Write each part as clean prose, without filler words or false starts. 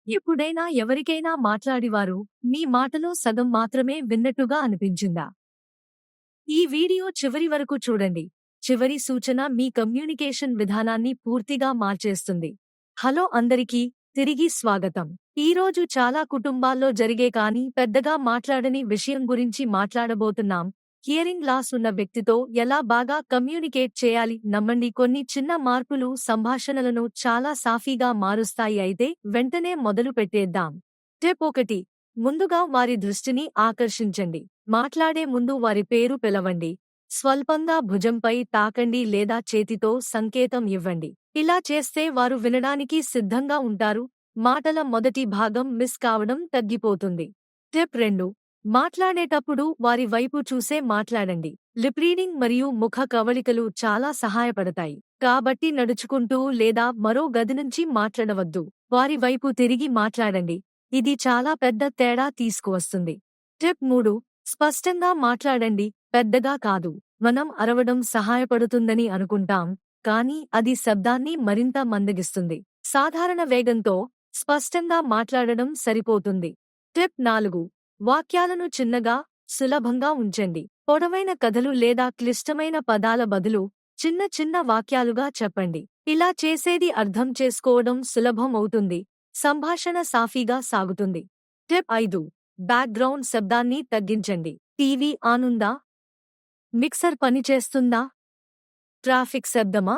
ఎప్పుడైనా ఎవరికైనా మాట్లాడివారు మీ మాటలో సగం మాత్రమే విన్నట్టుగా అనిపించిందా? ఈ వీడియో చివరి వరకు చూడండి. చివరి సూచన మీ కమ్యూనికేషన్ విధానాన్ని పూర్తిగా మార్చేస్తుంది. హలో అందరికీ, తిరిగి స్వాగతం. ఈరోజు చాలా కుటుంబాల్లో జరిగే కానీ పెద్దగా మాట్లాడని విషయం గురించి మాట్లాడబోతున్నాం. హియరింగ్ లాస్ ఉన్న వ్యక్తితో ఎలా బాగా కమ్యూనికేట్ చేయాలి. నమ్మండి, కొన్ని చిన్న మార్పులు సంభాషణలను చాలా సాఫీగా మారుస్తాయి. అయితే వెంటనే మొదలు పెట్టేద్దాం. స్టెప్ 1. ముందుగా వారి దృష్టిని ఆకర్షించండి. మాట్లాడే ముందు వారి పేరు పిలవండి. స్వల్పంగా భుజంపై తాకండి లేదా చేతితో సంకేతం ఇవ్వండి. ఇలా చేస్తే వారు వినడానికి సిద్ధంగా ఉంటారు. మాటల మొదటి భాగం మిస్ కావడం తగ్గిపోతుంది. స్టెప్ 2. మాట్లాడేటప్పుడు వారి వైపు చూసే మాట్లాడండి. లిప్ రీడింగ్ మరియు ముఖ కవళికలు చాలా సహాయపడతాయి. కాబట్టి నడుచుకుంటూ లేదా మరో గది నుంచి మాట్లాడవద్దు. వారి వైపు తిరిగి మాట్లాడండి. ఇది చాలా పెద్ద తేడా తీసుకువస్తుంది. స్టెప్ 3. స్పష్టంగా మాట్లాడండి, పెద్దగా కాదు. మనం అరవడం సహాయపడుతుందని అనుకుంటాం, కానీ అది శబ్దాన్ని మరింత మందగిస్తుంది. సాధారణ వేగంతో స్పష్టంగా మాట్లాడడం సరిపోతుంది. స్టెప్ 4. వాక్యాలను చిన్నగా, సులభంగా ఉంచండి. పొడవైన కథలు లేదా క్లిష్టమైన పదాల బదులు చిన్న చిన్న వాక్యాలుగా చెప్పండి. ఇలా చేసేది అర్థం చేసుకోవడం సులభం అవుతుంది. సంభాషణ సాఫీగా సాగుతుంది. స్టెప్ 5. బ్యాక్గ్రౌండ్ శబ్దాన్ని తగ్గించండి. టీవీ ఆనుందా? మిక్సర్ పనిచేస్తుందా? ట్రాఫిక్ శబ్దమా?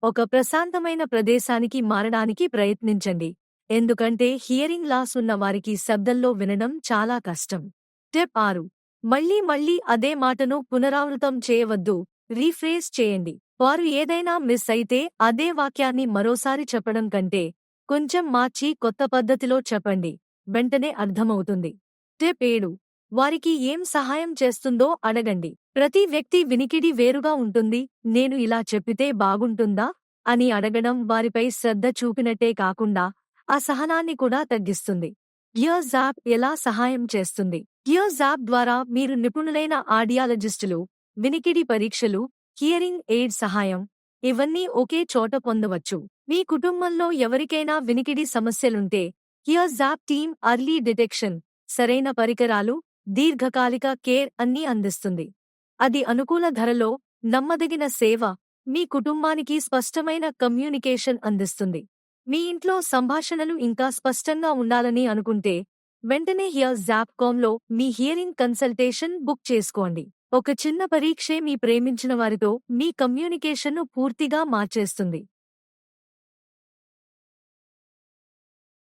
ఒక ప్రశాంతమైన ప్రదేశానికి మారడానికి ప్రయత్నించండి, ఎందుకంటే హియరింగ్ లాస్ ఉన్న వారికి శబ్దంలో వినడం చాలా కష్టం. స్టెప్ 6. మళ్ళీ అదే మాటను పునరావృతం చేయవద్దు, రీఫ్రేజ్ చేయండి. వారు ఏదైనా మిస్ అయితే అదే వాక్యాన్ని మరోసారి చెప్పడం కంటే కొంచెం మార్చి కొత్త పద్ధతిలో చెప్పండి. వెంటనే అర్థమవుతుంది. స్టెప్ 7. వారికి ఏం సహాయం చేస్తుందో అడగండి. ప్రతి వ్యక్తి వినికిడి వేరుగా ఉంటుంది. నేను ఇలా చెప్పితే బాగుంటుందా అని అడగడం వారిపై శ్రద్ధ చూపినట్టే కాకుండా అసహనాన్ని కూడా తగ్గిస్తుంది. ఇయర్స్ యాప్ ఎలా సహాయం చేస్తుంది? ఇయర్స్ యాప్ ద్వారా మీరు నిపుణులైన ఆడియాలజిస్టులు, వినికిడి పరీక్షలు, హియరింగ్ ఎయిడ్ సహాయం ఇవన్నీ ఒకే చోట పొందవచ్చు. మీ కుటుంబంలో ఎవరికైనా వినికిడి సమస్యలుంటే ears app team early detection, సరైన పరికరాలు, దీర్ఘకాలిక కేర్ అన్నీ అందిస్తుంది. అది అనుకూల ధరలో, నమ్మదగిన సేవ, మీ కుటుంబానికి స్పష్టమైన కమ్యూనికేషన్ అందిస్తుంది. మీ ఇంట్లో సంభాషణలు ఇంకా స్పష్టంగా ఉండాలని అనుకుంటే వెంటనే hearsap.com మీ హియరింగ్ కన్సల్టేషన్ బుక్ చేసుకోండి. ఒక చిన్న పరీక్షే మీ ప్రేమించిన వారితో మీ కమ్యూనికేషన్ను పూర్తిగా మార్చేస్తుంది.